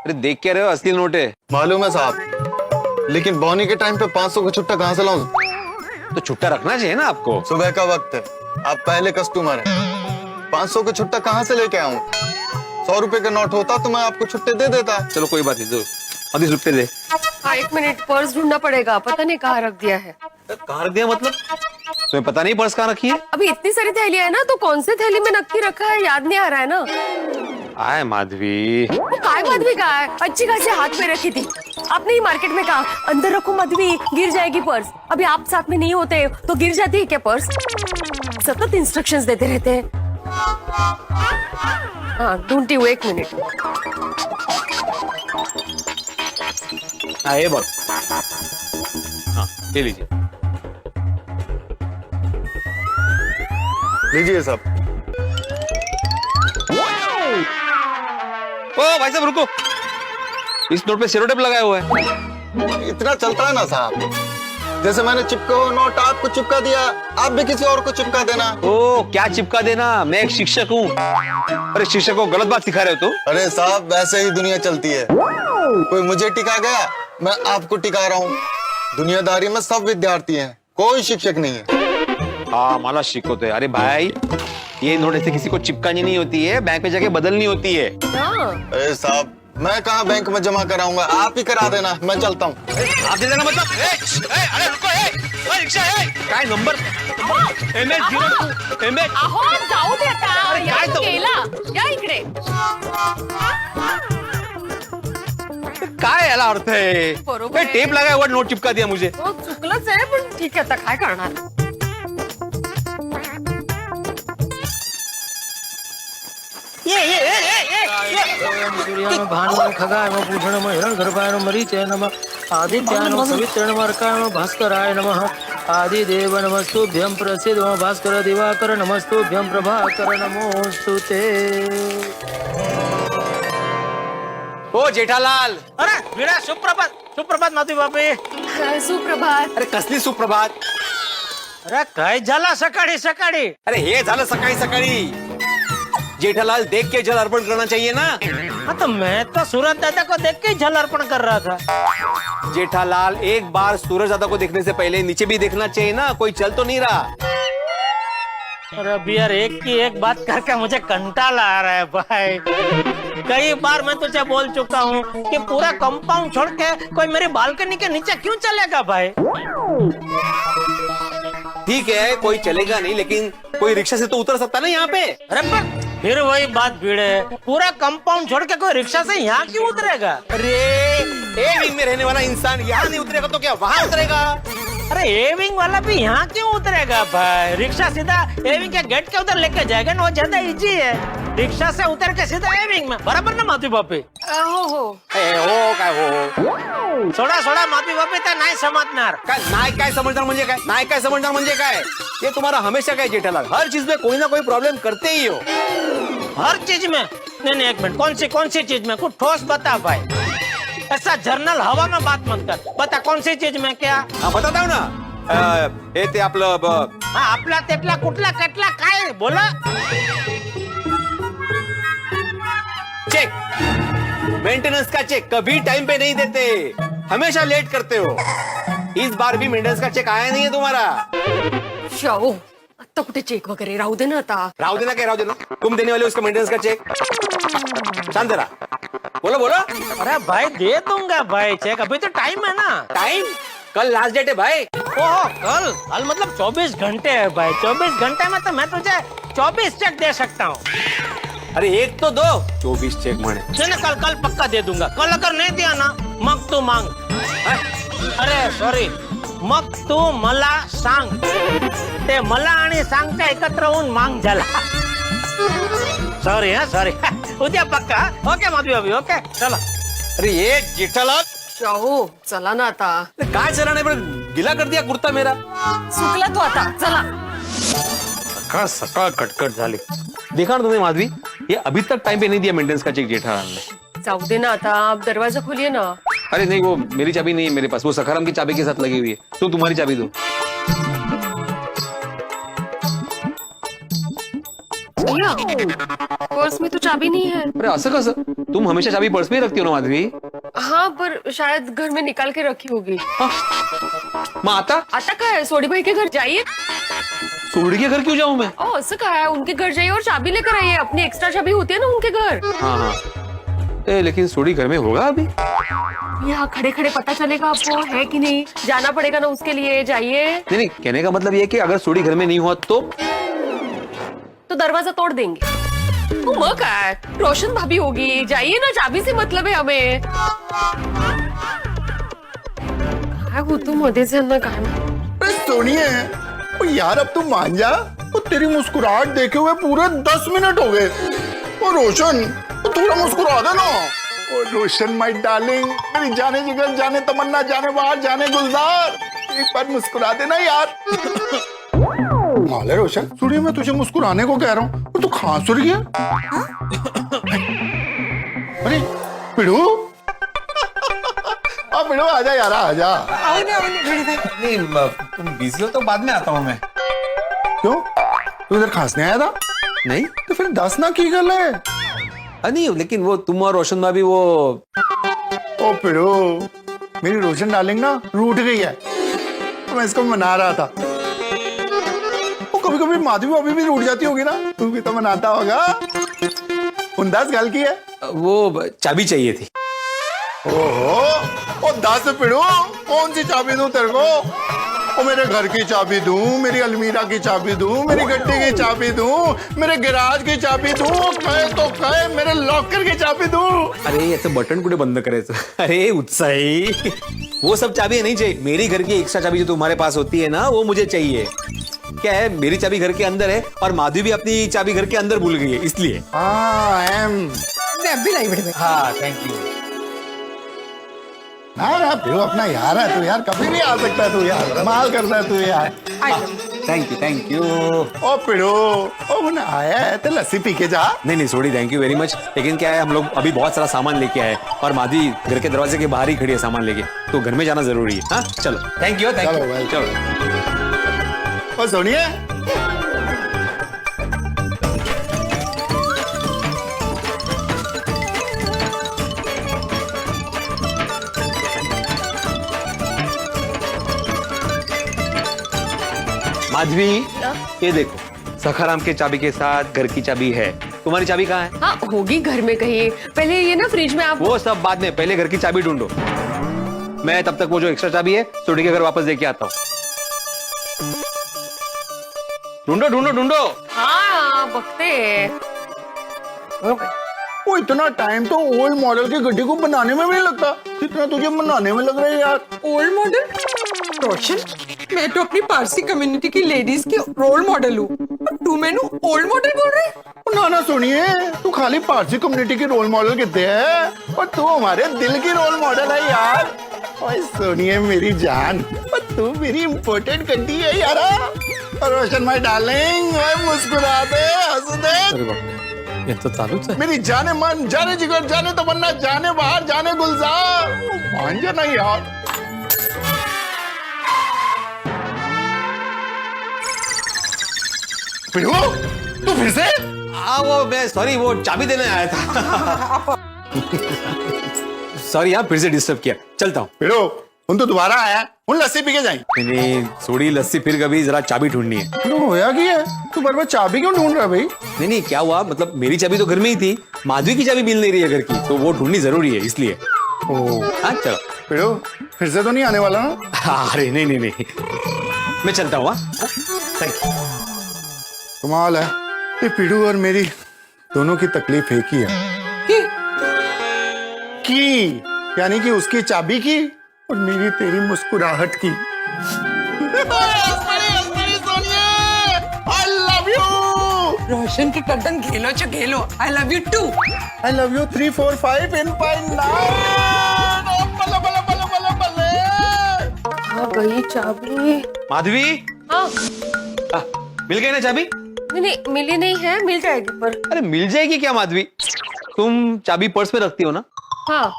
अरे देख क्या रहे हो, असली नोट है। मालूम है साहब, लेकिन बौनी के टाइम पे 500 का छुट्टा कहाँ से लाऊं? तो छुट्टा रखना चाहिए ना आपको। सुबह का वक्त है, आप पहले कस्टमर हैं। 500 का छुट्टा कहाँ से लेके आऊं? 100 रुपए का नोट होता तो मैं आपको छुट्टे दे देता। चलो कोई बात नहीं, दो अभी छुट्टे दे। हाँ, 1 मिनट, पर्स ढूंढना पड़ेगा, पता नहीं कहाँ रख दिया है। कहाँ रख दिया मतलब? तुम्हें पता नहीं पर्स कहाँ रखी है? अभी इतनी सारी थैलियां है ना, तो कौन से थैली में नक्की रखा है याद नहीं आ रहा है ना। आए माधवी, वो काय माधवी का है, अच्छी खासी हाथ में रखी थी। आपने ही मार्केट में कहा अंदर रखो माधवी, गिर जाएगी पर्स। अभी आप साथ में नहीं होते तो गिर जाती है क्या पर्स? सतत इंस्ट्रक्शंस देते रहते हैं। हाँ ढूंढती हूँ, 1 मिनट। हाँ ये बस, हाँ ले लीजिए। लीजिए साहब। ओ भाई साहब रुको, इस नोट पे सेलोटेप लगाया हुआ है। इतना चलता है ना साहब, जैसे मैंने चिपका हुआ नोट आपको चिपका दिया, आप भी किसी और को चिपका देना। ओ क्या चिपका देना, मैं एक शिक्षक हूँ। अरे शिक्षक को गलत बात सिखा रहे हो तुम। अरे साहब वैसे ही दुनिया चलती है, कोई मुझे टिका गया, मैं आपको टिका रहा हूँ। दुनियादारी में सब विद्यार्थी हैं, कोई शिक्षक नहीं है। हाँ माला शिकोते। अरे भाई ये नोट ऐसे किसी को चिपकानी नहीं होती है, बैंक में जाके बदलनी होती है। हाँ। अरे साहब मैं कहाँ बैंक में जमा कराऊंगा, आप ही करा देना, मैं चलता हूँ। आप दे देना मतलब? अरे रुको, रिक्शा काय नंबर MH02 MH। अहो जाऊ दे आता, अरे, काय तो? गेला या इकडे। काय याला अर्थ आहे? बरोबर आहे. टेप लगाया हुआ नोट चिपका दिया मुझे। हो चुकलंच आहे, पण ठीक आहे, आता काय करणार। भानुमय खगाय नमः भूषणमय हिरण्यगर्भाय नमः मरीचाय नमः आदित्याय नमः सवित्राय नमः अर्काय नमः भास्कराय नमः आदिदेव नमस्तुभ्यं प्रसीद नमः भास्कर दिवाकर नमस्तुभ्यं प्रभाकर नमोस्तुते। ओ जेठालाल। अरे वीरा सुप्रभात, सुप्रभात माधवी बापे। सुप्रभात। अरे कसली सुप्रभात? अरे काय झाला सकाळी सकाळी? अरे हे झालं सकाळी सकाळी। जेठालाल देख के जल अर्पण करना चाहिए ना। हाँ तो मैं तो सूरज दादा को देख के जल अर्पण कर रहा था। जेठालाल एक बार सूरज दादा को देखने से पहले नीचे भी देखना चाहिए ना, कोई चल तो नहीं रहा। अरे अभी यार एक की एक बात करके मुझे कंटाला आ रहा है भाई। कई बार मैं तुझे बोल चुका हूँ कि पूरा कंपाउंड छोड़ के कोई मेरी बालकनी के नीचे क्यों चलेगा भाई। ठीक है कोई चलेगा नहीं, लेकिन कोई रिक्शा से तो उतर सकता ना यहाँ पे। अरे पर फिर वही बात भिड़े, पूरा कंपाउंड छोड़ के कोई रिक्शा से यहाँ क्यों उतरेगा? अरे ए विंग में रहने वाला इंसान यहाँ नहीं उतरेगा तो क्या वहाँ उतरेगा? अरे ए विंग वाला भी यहाँ क्यों उतरेगा भाई? रिक्शा सीधा ए विंग के गेट के उधर लेके जाएगा ना, वो ज्यादा इजी है। रिक्शा से उतर के सीधा ए विंग में, बराबर ना माधवी बापी? हो सोडा सोडा माधवी बापी तर नाही समजणार। काय समझदार म्हणजे काय? नाही काय समझदार म्हणजे काय? ये तुम्हारा हमेशा काय जेठालाल, हर चीज में कोई ना कोई प्रॉब्लम करते ही हो। हर चीज में? नहीं 1 मिनट, कौन सी चीज में? कुछ ठोस बता भाई। ऐसा जर्नल हवा में बात मत कर, बता कौन सी चीज में क्या? हाँ बताता हूँ ना, हे ते आपलं हाँ आपला तेटला कुठला कटला काय बोला? चेक, मेंटेनेंस का चेक कभी टाइम पे नहीं देते, हमेशा लेट करते हो। इस बार भी मेंटेनेंस का चेक आया नहीं है तुम्हारा। शाहू आता कुठे चेक वगैरे राहू दे ना आता। राहू देना क्या राहू देना, तुम देने वाले हो उसका मेंटेनेंस का चेक। शांत रहा, बोलो बोलो। अरे भाई दे दूंगा भाई चेक, अभी तो टाइम है ना। टाइम? कल लास्ट डेट है भाई। ओह कल मतलब 24 घंटे है भाई। 24 घंटे में तो मैं तुझे 24 चेक दे सकता हूँ। अरे एक तो दो, 24 चेक म्हणे। चल कल पक्का दे दूंगा। कल अगर नहीं दिया ना मग तू मांग। अरे सॉरी, मग तू मला सांग। ते मला आणि सांगच्या एकत्र होऊन मांग झाला। सॉरी हाँ सॉरी। उद्या पक्का। ओके माधवी अभी ओके चला। अरे ये जेठालाल, शाहू चला ना आता। काय चला नाही पण गिला कर दिया कुर्ता मेरा। चुकला तो आता, चला। सकाळ सकाळ कटकट झाली। देखा ना तुमने माधवी, ये अभी तक टाइम पे नहीं दिया मेंटेनेंस का चेक जेठालाल ने। जाऊ दे ना आता, आप दरवाजा खोलिए ना। अरे नहीं, वो मेरी चाबी नहीं है मेरे पास, वो सखाराम की चाबी के साथ लगी हुई है, तो तुम्हारी चाबी दो। निकला? पर्स में तो चाबी नहीं है। अरे असं कसं? तुम हमेशा चाबी पर्स में ही रखती हो ना माधवी? हाँ, पर शायद घर में निकाल के रखी होगी। मग आता क्या है, सोडी भाई के घर जाइए। सोडी के घर क्यों जाऊं मैं? ओ, ऐसा कहा है, उनके घर जाइए और चाबी लेकर आइए। अपनी एक्स्ट्रा चाबी होती है ना उनके घर। हाँ हाँ। लेकिन सोडी घर में होगा अभी? यहाँ खड़े खड़े पता चलेगा आपको है कि नहीं। जाना पड़ेगा ना उसके लिए, जाइए। नहीं नहीं, कहने का मतलब ये है कि अगर सोडी घर में नहीं हुआ तो दरवाजा तोड़ देंगे। का है, रोशन भाभी होगी, जाइए ना, चाबी से मतलब है हमें। काय होतो मध्येच यांना काय? अरे सोनिए, ओ यार अब तू मान जा। तो तेरी मुस्कुराहट देखे हुए पूरे 10 मिनट हो गए। ओ रोशन, तो थोड़ा मुस्कुरा दे ना। ओ रोशन माय डार्लिंग, मेरी जाने जिगर, जाने तमन्ना, जाने बाहर, जाने गुलजार, एक बार मुस्कुरा देना यार। माले रोशन, सुनिए मैं तुझे मुस्कुराने को कह रहा हूँ और तू खांस रही है। अरे पिड़ू, अब पिड़ू आजा यार, आजा। नहीं, तुम बिजी हो तो बाद में आता हूँ मैं। क्यों, तू इधर खांसने आया था? नहीं तो फिर 10 ना की गल है। नहीं, लेकिन वो तुम और रोशन भाभी वो ओ पिड़ो, मेरी रोशन डार्लिंग ना रूठ गई है, तो मैं इसको मना रहा था। वो कभी कभी माधवी अभी भी रूठ जाती होगी ना, तू भी तो मनाता होगा। 10 गल की है, वो चाबी चाहिए थी। ओहो, ओ 10 पिड़ो, कौन सी चाबी दूं तेरे को? ओ मेरे घर की चाबी दूं, मेरी अलमीरा की चाबी दूं, मेरी गड्डी की चाबी दूं, मेरे गैराज की चाबी दूं, कहे तो कहे मेरे लॉकर की चाबी दूं। अरे याचं बटन कुठे बंद करायचं? अरे उत्साही, वो सब चाबी नहीं चाहिए। मेरी घर की एक्स्ट्रा चाबी जो तुम्हारे पास होती है ना, वो मुझे चाहिए। क्या है, मेरी चाबी घर के अंदर है और माधवी भी अपनी चाबी घर के अंदर भूल गई है, इसलिए। हाँ, थैंक यू। ना पिड़ो अपना यार है तू, यार कभी भी आ सकता है तू, यार कमाल करता है तू यार। Thank you. ओ पिड़ो, ओ उन्हें आया है तो लस्सी पी के जा। नहीं सोडी, थैंक यू वेरी मच। लेकिन क्या है, हम लोग अभी बहुत सारा सामान लेके आए और माधवी घर के दरवाजे के बाहर ही खड़ी है सामान लेके, तो घर में जाना जरूरी है। हाँ चलो, थैंक यू। चलो, चलो। ओ सोनिए, माधवी, ये देखो, सखाराम के चाबी के साथ घर की चाबी है। तुम्हारी चाबी कहाँ है? हाँ, होगी घर में कहीं। पहले ये ना फ्रिज में आप वो सब बाद में, पहले घर की चाबी ढूंढो। मैं तब तक वो जो एक्स्ट्रा चाबी है सोडी के घर वापस देके आता हूँ। ढूंढो ढूंढो ढूंढो। हाँ, बकते। वो इतना टाइम तो ओल्ड मॉडल की गड्डी को बनाने में भी नहीं लगता जितना तुझे बनाने में लग रहा है यार। Old model? रोशन, मैं तो अपनी पारसी कम्युनिटी की लेडीज की रोल मॉडल हूँ, तू मैंने ओल्ड मॉडल बोल रहे? ना सुनिए, तू खाली पारसी कम्युनिटी की रोल मॉडल कहते हैं और तू हमारे दिल की रोल मॉडल है यार। और सुनिए मेरी जान, और तू मेरी इम्पोर्टेंट गड्डी है यार। और रोशन माय डार्लिंग, मुस्कुरा दे, हंस दे। ये तो चालूच है। मेरी जाने मन, जाने जिगर, जाने तमन्ना, जाने बाहर, जाने गुलजार, मान जाना यार। पिड़ू, तू फिर से? हाँ, वो मैं सॉरी, वो चाबी देने आया था। सॉरी यार, फिर से डिस्टर्ब किया। चलता हूँ। पिड़ू, उन तो दोबारा आया, उन लस्सी पी के जाए। नहीं, सोडी लस्सी, फिर कभी जरा चाबी ढूंढनी है। पिड़ू होया क्या है? तू बार बार चाबी क्यों ढूंढ रहा है भाई? नहीं, क्या हुआ, मतलब मेरी चाबी तो घर में ही थी, माधवी की चाबी मिल नहीं रही है घर की, तो वो ढूंढनी जरूरी है, इसलिए। हाँ चलो। पिड़ू, फिर से तो नहीं आने वाला ना? अरे नहीं, मैं चलता हूँ। Thank you. कमाल है, ये पिड़ू और मेरी दोनों की तकलीफ एक ही है। की यानी कि उसकी चाबी की और मेरी तेरी मुस्कुराहट की। I love you. रोशन की गर्दन घेलो चो घेलो। I love you too. I love you 3 4 5 in 5 9. बल्ले बल्ले बल्ले बल्ले बल्ले। हाँ, गई चाबी। माधवी, हाँ, मिल गई ना चाबी? नहीं, मिली नहीं है, मिल जाएगी पर। अरे मिल जाएगी क्या माधवी? तुम चाबी पर्स में रखती हो ना? हाँ।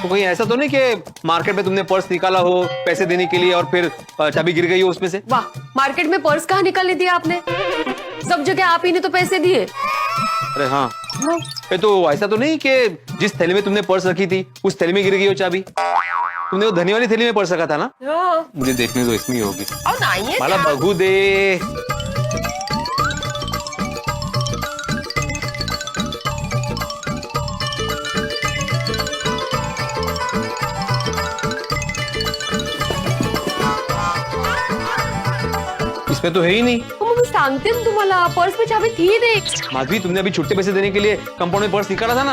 तो कहीं ऐसा तो नहीं कि मार्केट में तुमने पर्स निकाला हो पैसे देने के लिए और फिर चाबी गिर गई हो उसमें से? वाह, मार्केट में पर्स कहाँ निकालने दिया आपने? सब जगह आप ही ने तो पैसे दिए। अरे हाँ, ये तो ऐसा तो नहीं कि जिस थैली में तुमने पर्स रखी थी उस थैली में गिर गई हो चाबी। तुमने वो धनी वाली थैली में पर्स रखा था ना? हाँ। मुझे देखने दो, इसमें ही होगी। और नहीं है मला क्या? बघू दे। इसमें तो है ही नहीं। मग मी सांगते ना तुम्हाला, पर्स में चाबी थी नहीं। माधवी, तुमने अभी छुट्टे पैसे देने के लिए कंपाउंड में पर्स निकाला था ना,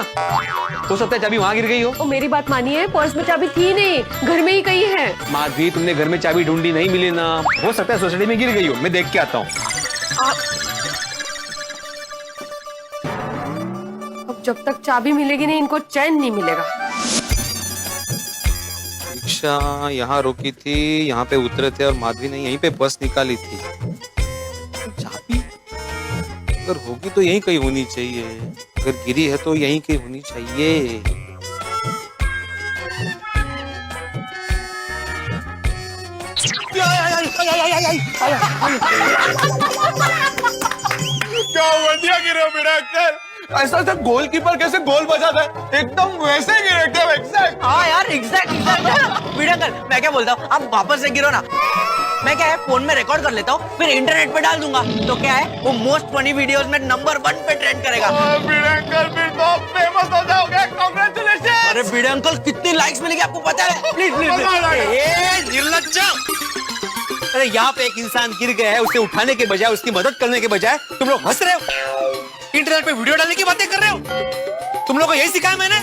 हो सकता है चाबी वहां गिर गई हो। ओ मेरी बात मानिए, पर्स में चाबी थी नहीं, घर में ही कहीं है। माधवी, तुमने घर में चाबी ढूंढी, नहीं मिली ना, हो सकता है सोसाइटी में गिर गई हो। मैं देख के आता हूँ। अब जब तक चाबी मिलेगी नहीं, इनको चैन नहीं मिलेगा। रिक्शा यहाँ रोकी थी, यहाँ पे उतरे थे और माधवी ने यहीं पे बस निकाली थी। चाबी अगर होगी तो यहीं कहीं होनी चाहिए, अगर गिरी है तो यहीं कहीं होनी चाहिए। क्या बढ़िया गिरे हो बेटा अंकल। ऐसा था गोलकीपर कैसे गोल बजाता है, एकदम वैसे गिरे, एकदम एग्जैक्ट। हाँ यार एग्जैक्ट वीडियो मैं क्या बोलता हूँ, आप वापस से गिरो ना, मैं क्या है फोन में रिकॉर्ड कर लेता हूँ, फिर इंटरनेट पे डाल दूंगा, तो क्या है वो मोस्ट फनी वीडियोस में नंबर 1 पे ट्रेंड करेगा। वीडियो अंकल फिर तो फेमस हो जाओगे, कांग्रेचुलेशन। अरे वीडियो अंकल कितनी लाइक्स मिलेगी आपको पता है? प्लीज प्लीज निर्लज्ज! अरे यहाँ पे एक इंसान गिर गया है, उसे उठाने के बजाय, उसकी मदद करने के बजाय तुम लोग हंस रहे हो, इंटरनेट पे वीडियो डालने की बातें कर रहे हो। तुम लोग को यही सिखाया मैंने।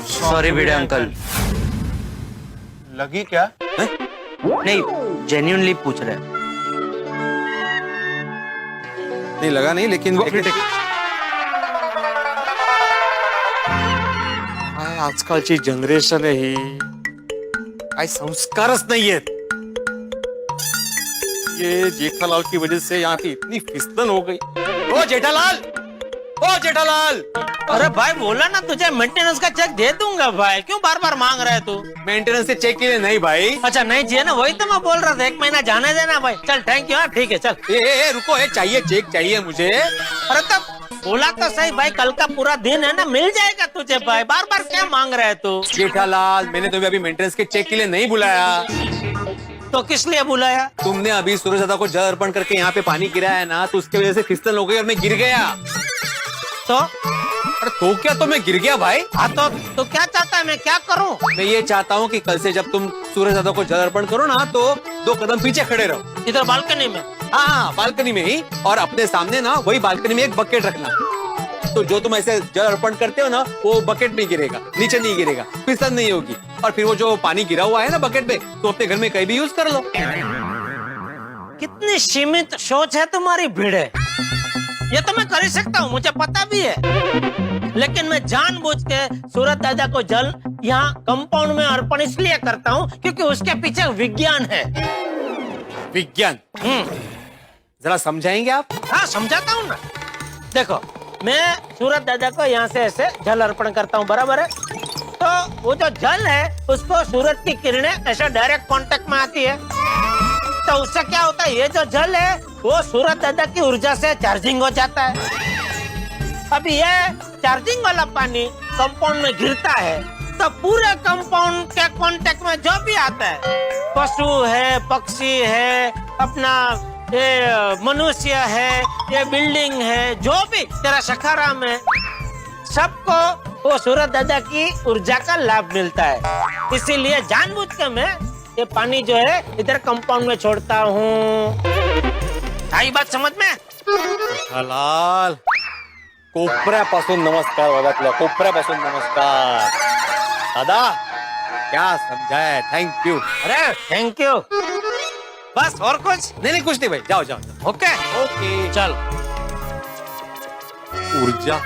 Sorry video uncle. लगी क्या? नहीं जेन्युइनली पूछ रहे हैं। नहीं लगा नहीं, लेकिन वो आजकालची जनरेशन आहे ही, काय संस्कारच नाही आहेत। ये जेठालाल की वजह से यहाँ की इतनी फिसलन हो गई। ओ जेठालाल, ओ जेठालाल! अरे भाई बोला ना तुझे मेंटेनेंस का चेक दे दूंगा भाई, क्यों बार बार मांग रहा है तू? मेंटेनेंस के चेक के लिए नहीं भाई। अच्छा नहीं चाहिए ना, वही तो मैं बोल रहा था, 1 महीना जाने देना भाई। चल थैंक यू, ठीक है चल। ए, रुको, चाहिए चेक चाहिए मुझे। अरे तब बोला तो सही भाई, कल का पूरा दिन है ना, मिल जाएगा तुझे भाई, बार बार क्या मांग रहा है तू? जेठालाल, मैंने तुम्हें अभी मेंटेनेंस के चेक के लिए नहीं बुलाया। तो किस लिए बुलाया? तुमने अभी सूरज दादा को जल अर्पण करके यहाँ पे पानी गिराया है ना, तो उसके वजह से फिसलन हो गई और मैं गिर गया। तो अरे तो क्या, तो मैं गिर गया भाई। हाँ तो क्या चाहता है, मैं क्या करूँ? मैं ये चाहता हूँ कि कल से जब तुम सूरज दादा को जल अर्पण करो ना, तो 2 कदम पीछे खड़े रहो। इधर बालकनी में? हाँ, बालकनी में ही, और अपने सामने ना वही बालकनी में एक बकेट रखना। तो जो तुम ऐसे जल अर्पण करते हो ना, वो बकेट में गिरेगा, नीचे नहीं गिरेगा, फिसल नहीं होगी। और फिर वो जो पानी गिरा हुआ है ना बकेट में, तो अपने घर में कहीं भी यूज कर लो। कितनी सीमित सोच है तुम्हारी भिड़े। ये तो मैं कर ही सकता हूँ, मुझे पता भी है, लेकिन मैं जानबूझ के सूरज दादा को जल यहाँ कंपाउंड में अर्पण इसलिए करता हूँ क्योंकि उसके पीछे विज्ञान है। विज्ञान? जरा समझाएंगे आप? हाँ समझाता हूँ ना। देखो, मैं सूरज दादा को यहाँ से ऐसे जल अर्पण करता हूँ, बराबर है? तो वो जो जल है उसको सूरज की किरणें ऐसे डायरेक्ट कांटेक्ट में आती है, तो उससे क्या होता है, ये जो जल है वो सूरज दादा की ऊर्जा से चार्जिंग हो जाता है। अब ये चार्जिंग वाला पानी कंपाउंड में गिरता है, तो पूरे कंपाउंड के कांटेक्ट में जो भी आता है, पशु है, पक्षी है, अपना ये मनुष्य है, ये बिल्डिंग है, जो भी तेरा सखाराम है, सबको वो सूरज दादा की ऊर्जा का लाभ मिलता है। इसीलिए जानबूझ के मैं ये पानी जो है इधर कंपाउंड में छोड़ता हूँ। आई बात समझ में? हलाल, कोपऱ्यापासून नमस्कार बाबा, तुला कोपऱ्यापासून नमस्कार। दादा क्या समझाया, थैंक यू। अरे थैंक यू, बस और कुछ नहीं कुछ नहीं भाई, जाओ जाओ। ओके ओके चल। ऊर्जा